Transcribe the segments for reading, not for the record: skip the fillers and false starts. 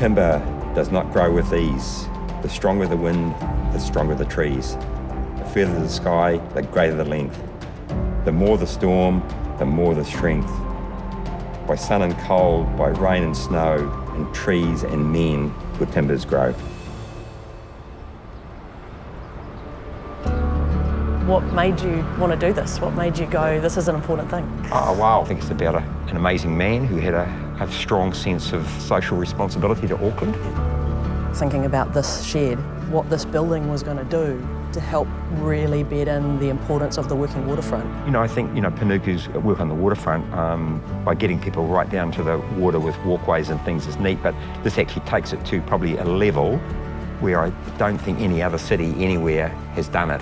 timber does not grow with ease. The stronger the wind, the stronger the trees. The further the sky, the greater the length. The more the storm, the more the strength. By sun and cold, by rain and snow, and trees and men, good timbers grow. What made you want to do this? What made you go, this is an important thing? Oh, wow. I think it's about an amazing man who had a strong sense of social responsibility to Auckland. Thinking about this shed, what this building was going to do to help really bed in the importance of the working waterfront. I think, Panuku's work on the waterfront, by getting people right down to the water with walkways and things is neat, but this actually takes it to probably a level where I don't think any other city anywhere has done it.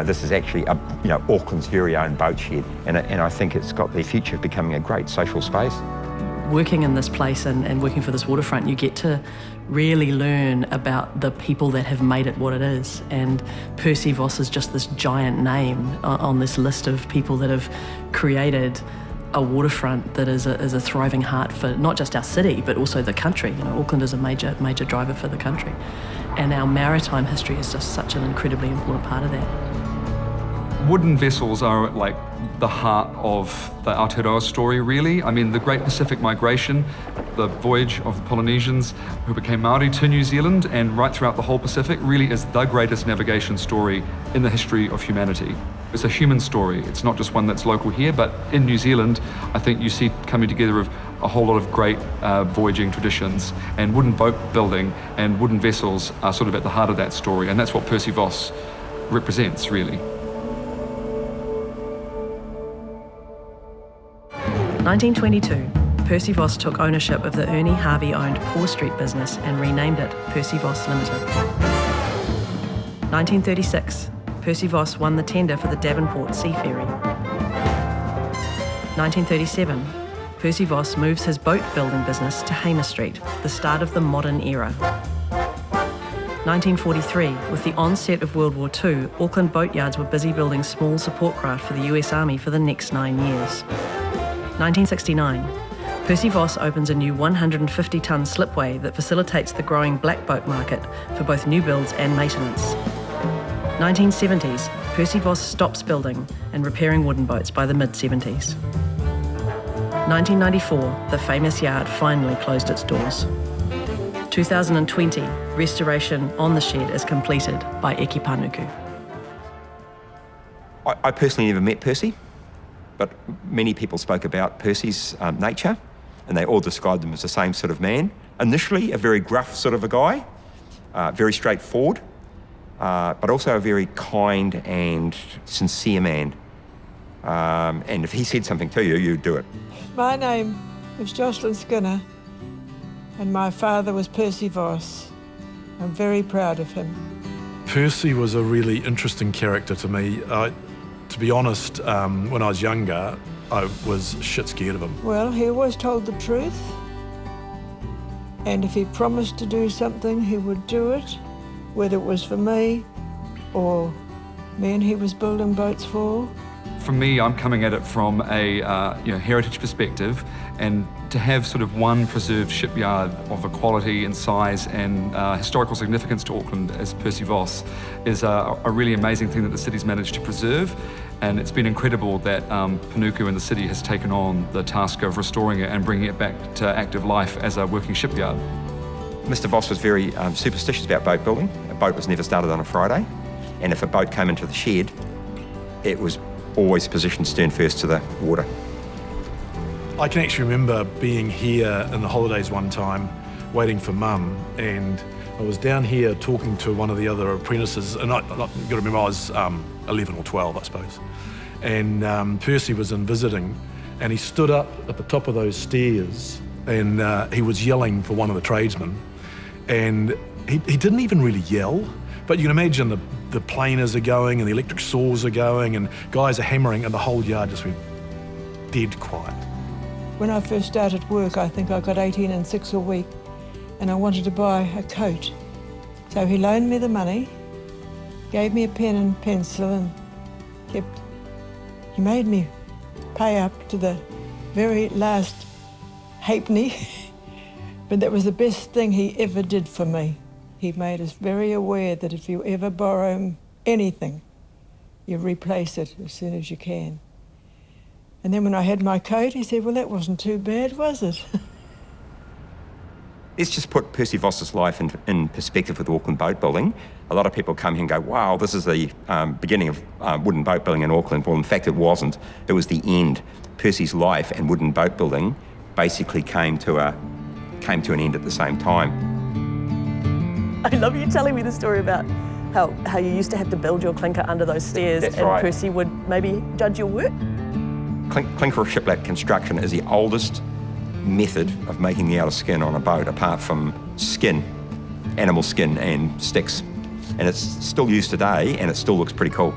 This is actually Auckland's very own boat shed, and I think it's got the future of becoming a great social space. Working in this place and working for this waterfront, you get to really learn about the people that have made it what it is. And Percy Vos is just this giant name on this list of people that have created a waterfront that is a thriving heart for not just our city, but also the country. Auckland is a major driver for the country. And our maritime history is just such an incredibly important part of that. Wooden vessels are like the heart of the Aotearoa story, really. I mean, the Great Pacific Migration, the voyage of the Polynesians who became Māori to New Zealand and right throughout the whole Pacific really is the greatest navigation story in the history of humanity. It's a human story. It's not just one that's local here, but in New Zealand, I think you see coming together of a whole lot of great voyaging traditions, and wooden boat building and wooden vessels are sort of at the heart of that story, and that's what Percy Vos represents, really. 1922, Percy Vos took ownership of the Ernie Harvey-owned Poor Street business and renamed it Percy Vos Limited. 1936, Percy Vos won the tender for the Devonport Sea Ferry. 1937, Percy Vos moves his boat building business to Hamer Street, the start of the modern era. 1943, with the onset of World War II, Auckland boat yards were busy building small support craft for the US Army for the next 9 years. 1969, Percy Vos opens a new 150-tonne slipway that facilitates the growing black boat market for both new builds and maintenance. 1970s, Percy Vos stops building and repairing wooden boats by the mid-70s. 1994, the famous yard finally closed its doors. 2020, restoration on the shed is completed by Eki Panuku. I personally never met Percy, but many people spoke about Percy's nature, and they all described him as the same sort of man. Initially, a very gruff sort of a guy, very straightforward, but also a very kind and sincere man. And if he said something to you, you'd do it. My name is Jocelyn Skinner, and my father was Percy Vos. I'm very proud of him. Percy was a really interesting character to me. To be honest, when I was younger, I was shit scared of him. Well, he always told the truth, and if he promised to do something, he would do it, whether it was for me or men he was building boats for. For me, I'm coming at it from a heritage perspective, and to have sort of one preserved shipyard of equality and size and historical significance to Auckland as Percy Vos is a really amazing thing that the city's managed to preserve. And it's been incredible that Panuku and the city has taken on the task of restoring it and bringing it back to active life as a working shipyard. Mr. Vos was very superstitious about boat building. A boat was never started on a Friday, and if a boat came into the shed, it was always positioned stern first to the water. I can actually remember being here in the holidays one time, waiting for Mum, and I was down here talking to one of the other apprentices, and I've got to remember I was 11 or 12, I suppose. And Percy was in visiting, and he stood up at the top of those stairs, and he was yelling for one of the tradesmen. And he didn't even really yell, but you can imagine the planers are going and the electric saws are going and guys are hammering, and the whole yard just went dead quiet. When I first started work, I think I got 18 and 6 a week, and I wanted to buy a coat. So he loaned me the money, gave me a pen and pencil, and he made me pay up to the very last halfpenny But that was the best thing he ever did for me. He made us very aware that if you ever borrow anything, you replace it as soon as you can. And then when I had my coat, he said, well, that wasn't too bad, was it? Let's just put Percy Vos's life in perspective with Auckland boat building. A lot of people come here and go, wow, this is the beginning of wooden boat building in Auckland. Well, in fact, it wasn't. It was the end. Percy's life and wooden boat building basically came to an end at the same time. I love you telling me the story about how you used to have to build your clinker under those stairs. That's and right. Percy would maybe judge your work. Clinker or shiplap construction is the oldest method of making the outer skin on a boat, apart from skin, animal skin and sticks. And it's still used today, and it still looks pretty cool.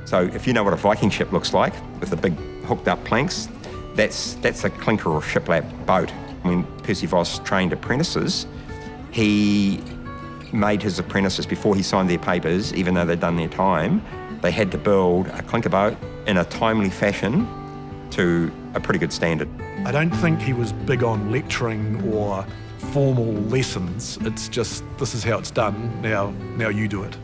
So if you know what a Viking ship looks like, with the big hooked up planks, that's a clinker or shiplap boat. When Percy Vos trained apprentices, he made his apprentices, before he signed their papers, even though they'd done their time, they had to build a clinker boat in a timely fashion to a pretty good standard. I don't think he was big on lecturing or formal lessons. It's just, this is how it's done, now you do it.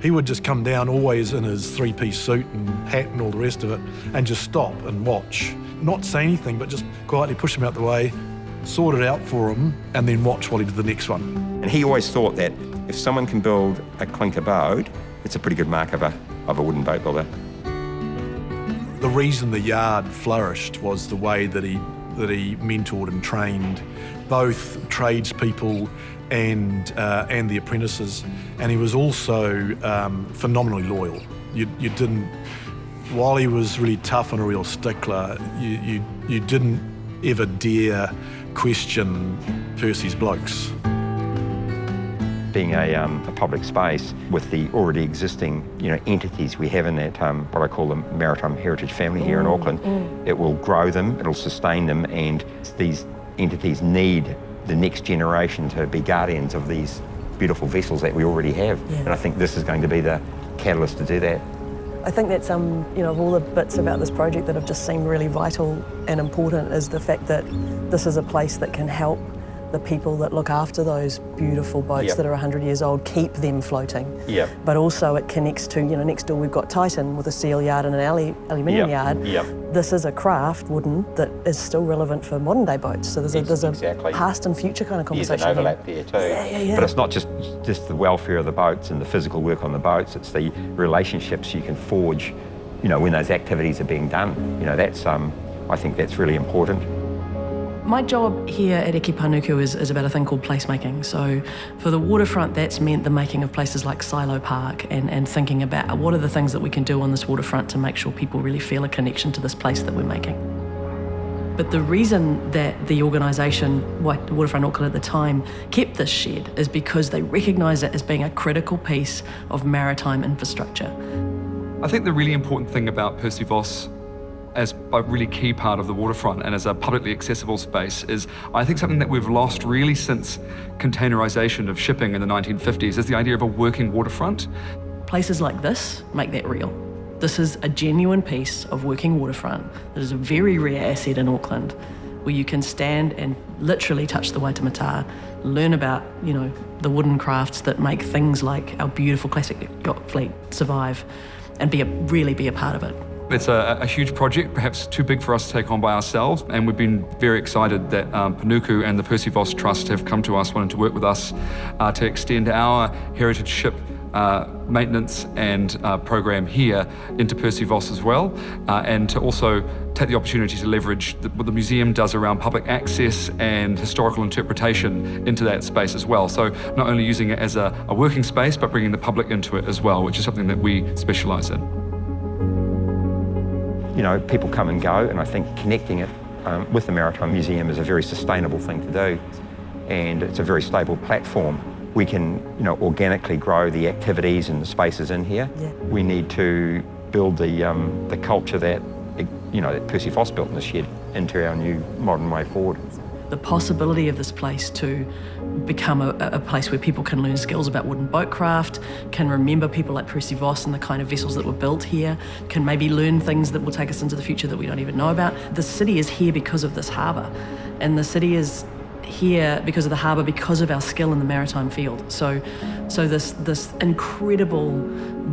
He would just come down always in his three-piece suit and hat and all the rest of it, and just stop and watch. Not say anything, but just quietly push him out the way, sort it out for him, and then watch while he did the next one. And he always thought that if someone can build a clinker boat, it's a pretty good mark of a wooden boat builder. The reason the yard flourished was the way that he mentored and trained both tradespeople and the apprentices, and he was also phenomenally loyal. You didn't, while he was really tough and a real stickler, you didn't ever dare question Percy's blokes. Being a public space with the already existing entities we have in that what I call the maritime heritage family here in Auckland, it will grow them, it'll sustain them, and these entities need the next generation to be guardians of these beautiful vessels that we already have. Yeah. And I think this is going to be the catalyst to do that. I think that's of all the bits about this project that have just seemed really vital and important is the fact that this is a place that can help the people that look after those beautiful boats that are 100 years old, keep them floating. Yep. But also it connects to, next door we've got Titan with a steel yard and an aluminium yard. Yep. This is a craft, wooden, that is still relevant for modern day boats. So there's a past and future kind of conversation. There's an overlap there too. Yeah. But it's not just the welfare of the boats and the physical work on the boats, it's the relationships you can forge, when those activities are being done. That's, I think that's really important. My job here at Eke Panuku is about a thing called placemaking. So for the waterfront, that's meant the making of places like Silo Park and thinking about what are the things that we can do on this waterfront to make sure people really feel a connection to this place that we're making. But the reason that the organisation, Waterfront Auckland at the time, kept this shed is because they recognise it as being a critical piece of maritime infrastructure. I think the really important thing about Percy Vos as a really key part of the waterfront and as a publicly accessible space is, I think, something that we've lost really since containerisation of shipping in the 1950s is the idea of a working waterfront. Places like this make that real. This is a genuine piece of working waterfront that is a very rare asset in Auckland, where you can stand and literally touch the Waitemata, learn about, the wooden crafts that make things like our beautiful classic yacht fleet survive, and really be a part of it. It's a huge project, perhaps too big for us to take on by ourselves, and we've been very excited that Panuku and the Percy Vos Trust have come to us wanting to work with us to extend our heritage ship maintenance and program here into Percy Vos as well, and to also take the opportunity to leverage what the museum does around public access and historical interpretation into that space as well. So not only using it as a working space, but bringing the public into it as well, which is something that we specialise in. People come and go, and I think connecting it with the Maritime Museum is a very sustainable thing to do, and it's a very stable platform. We can, organically grow the activities and the spaces in here. Yeah. We need to build the culture that, that Percy Vos built in the shed into our new modern way forward. The possibility of this place to become a place where people can learn skills about wooden boat craft, can remember people like Percy Vos and the kind of vessels that were built here, can maybe learn things that will take us into the future that we don't even know about. The city is here because of this harbour, and the city is here because of the harbour, because of our skill in the maritime field. So this incredible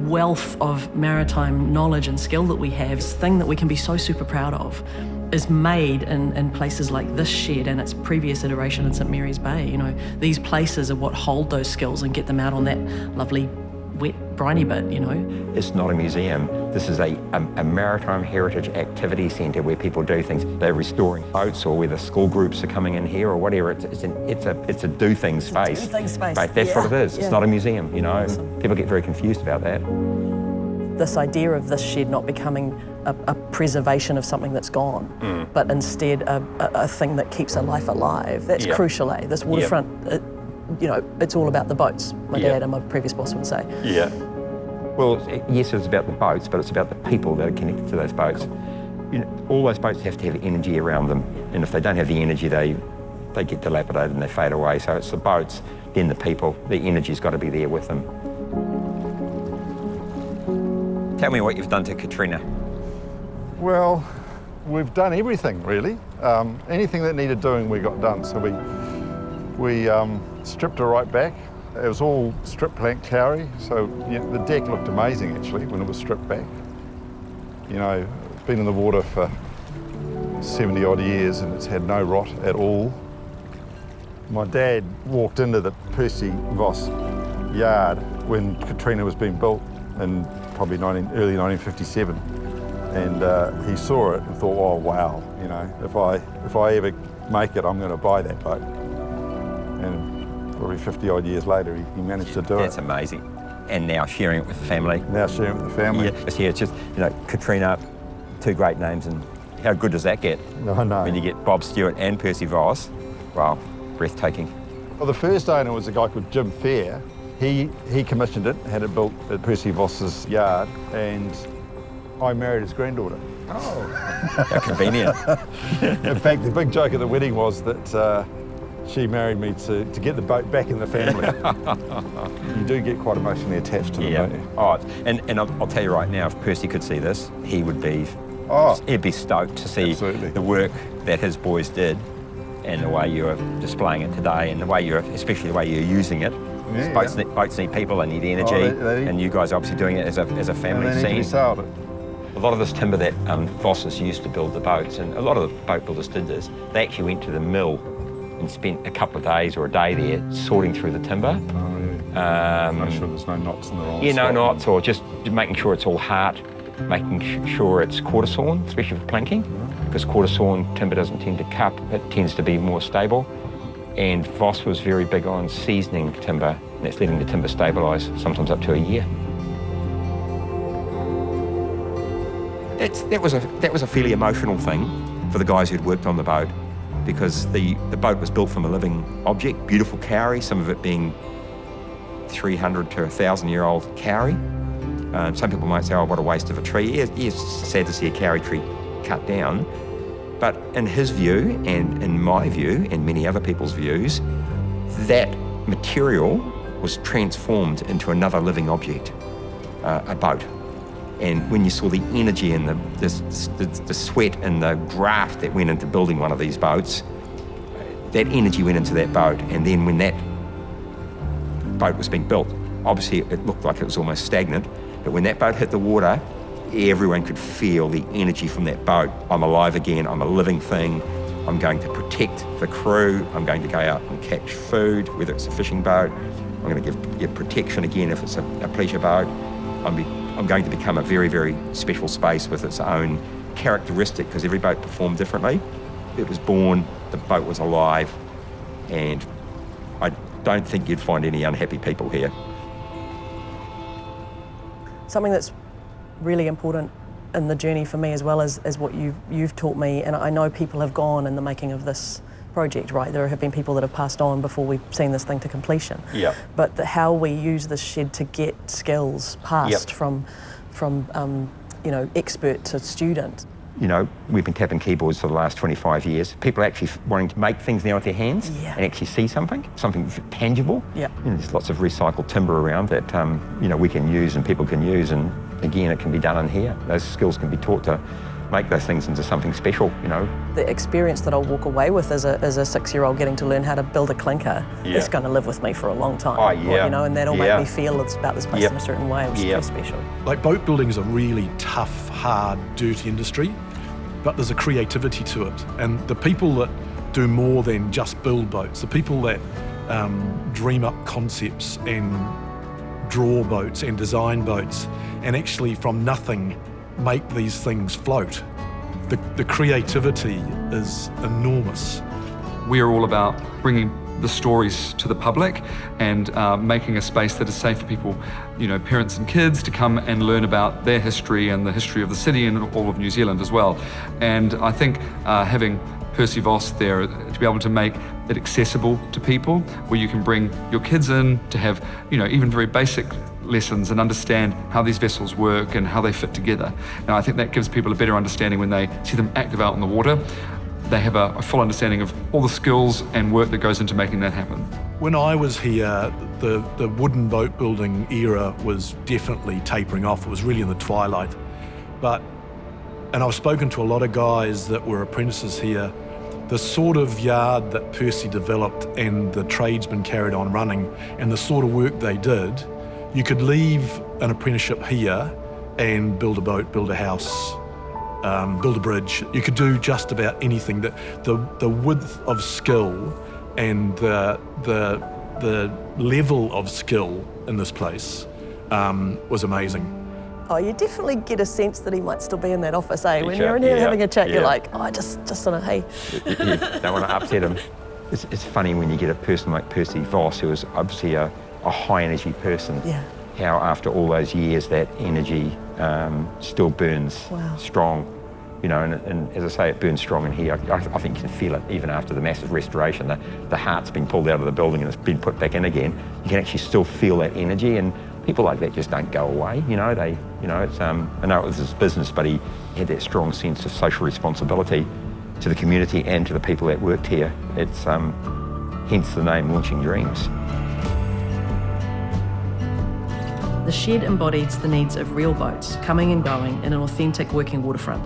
wealth of maritime knowledge and skill that we have, this thing that we can be so super proud of, is made in places like this shed and its previous iteration in St Mary's Bay. You know, these places are what hold those skills and get them out on that lovely wet briny bit, you know. It's not a museum. This is a maritime heritage activity centre where people do things. They're restoring boats, or whether school groups are coming in here or whatever. It's a do things space. Do things space. But that's what it is. It's not a museum, you know. Awesome. People get very confused about that. This idea of this shed not becoming a preservation of something that's gone, but instead a thing that keeps a life alive. That's crucial, eh? This waterfront, you know, it's all about the boats, my dad and my previous boss would say. Yeah. Well, yes, it's about the boats, but it's about the people that are connected to those boats. You know, all those boats have to have energy around them, and if they don't have the energy, they get dilapidated and they fade away. So it's the boats, then the people. The energy's got to be there with them. Tell me what you've done to Katrina. Well, we've done everything really. Anything that needed doing, we got done. So we stripped her right back. It was all strip plank kauri, so the deck looked amazing actually when it was stripped back. You know, it's been in the water for 70 odd years and it's had no rot at all. My dad walked into the Percy Vos Yard when Katrina was being built in probably early 1957, and he saw it and thought, oh wow, you know, if I ever make it, I'm going to buy that boat. And probably 50 odd years later, he managed to do it. That's amazing. And now sharing it with the family. Now sharing it with the family. Yeah, it's just, you know, Katrina, two great names, and how good does that get? I know. When you get Bob Stewart and Percy Vos, wow, breathtaking. Well, the first owner was a guy called Jim Fair. He commissioned it, had it built at Percy Vos's yard, and I married his granddaughter. Oh, how convenient. In fact, the big joke at the wedding was that she married me to get the boat back in the family. You do get quite emotionally attached to them, don't you? Oh, and I'll tell you right now, if Percy could see this, he'd be stoked to see the work that his boys did and the way you're displaying it today, and the way especially the way you're using it. Boats need people, they need energy, and you guys are obviously doing it as a family and they scene. Need to be sailed. A lot of this timber that Vosses used to build the boats, and a lot of the boat builders did this, they actually went to the mill and spent a couple of days or a day there sorting through the timber. Make sure there's no knots in the wrong spot. No knots, or just making sure it's all hard, making sure it's quarter sawn, especially for planking, because quarter sawn timber doesn't tend to cup, it tends to be more stable. And Vos was very big on seasoning timber, and that's letting the timber stabilise, sometimes up to a year. That was a fairly emotional thing for the guys who'd worked on the boat, because the boat was built from a living object, beautiful kauri, some of it being 300 to 1,000-year-old kauri. Some people might say, oh, what a waste of a tree. It's sad to see a kauri tree cut down. But in his view, and in my view, and many other people's views, that material was transformed into another living object, a boat. And when you saw the energy and the sweat and the graft that went into building one of these boats, that energy went into that boat. And then when that boat was being built, obviously it looked like it was almost stagnant, but when that boat hit the water, everyone could feel the energy from that boat. I'm alive again, I'm a living thing, I'm going to protect the crew, I'm going to go out and catch food, whether it's a fishing boat, I'm going to give protection again if it's a pleasure boat. I'm going to become a very, very special space with its own characteristic, because every boat performed differently. It was born, the boat was alive, and I don't think you'd find any unhappy people here. Something that's really important in the journey for me, as well as what you've taught me, and I know people have gone in the making of this project, right? There have been people that have passed on before we've seen this thing to completion. Yeah. But how we use this shed to get skills passed from you know, expert to student. You know, we've been tapping keyboards for the last 25 years. People are actually wanting to make things now with their hands and actually see something tangible. Yeah. You know, there's lots of recycled timber around that, you know, we can use and people can use, and again, it can be done in here. Those skills can be taught to make those things into something special, you know. The experience that I'll walk away with as a 6-year-old getting to learn how to build a clinker, Yeah. it's going to live with me for a long time. Oh, yeah. You know, and that'll Yeah. make me feel about this place Yep. in a certain way. It was Yep. pretty special. Like, boat building is a really tough, hard, dirty industry, but there's a creativity to it. And the people that do more than just build boats, the people that dream up concepts and draw boats and design boats and actually from nothing make these things float. The creativity is enormous. We are all about bringing the stories to the public and making a space that is safe for people, you know, parents and kids to come and learn about their history and the history of the city and all of New Zealand as well. And I think having Percy Vos there to be able to make it accessible to people, where you can bring your kids in to have, you know, even very basic lessons and understand how these vessels work and how they fit together. And I think that gives people a better understanding when they see them active out in the water. They have a full understanding of all the skills and work that goes into making that happen. When I was here, the wooden boat building era was definitely tapering off. It was really in the twilight. And I've spoken to a lot of guys that were apprentices here. The sort of yard that Percy developed and the tradesmen carried on running and the sort of work they did, you could leave an apprenticeship here and build a boat, build a house, build a bridge. You could do just about anything. The width of skill and the level of skill in this place was amazing. Oh, you definitely get a sense that he might still be in that office, eh? When Teacher, you're in here yeah, having a chat, yeah. you're like, oh, just on a, hey. You don't want to upset him. It's funny when you get a person like Percy Vos, who is obviously a high energy person, Yeah. how after all those years that energy still burns Wow. strong. You know, and as I say, it burns strong in here. I think you can feel it even after the massive restoration. The heart's been pulled out of the building and it's been put back in again. You can actually still feel that energy, and people like that just don't go away. You know, it's I know it was his business, but he had that strong sense of social responsibility to the community and to the people that worked here. It's hence the name Launching Dreams. The shed embodies the needs of real boats coming and going in an authentic working waterfront.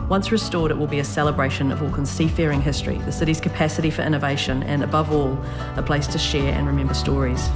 Once restored, it will be a celebration of Auckland's seafaring history, the city's capacity for innovation, and above all, a place to share and remember stories.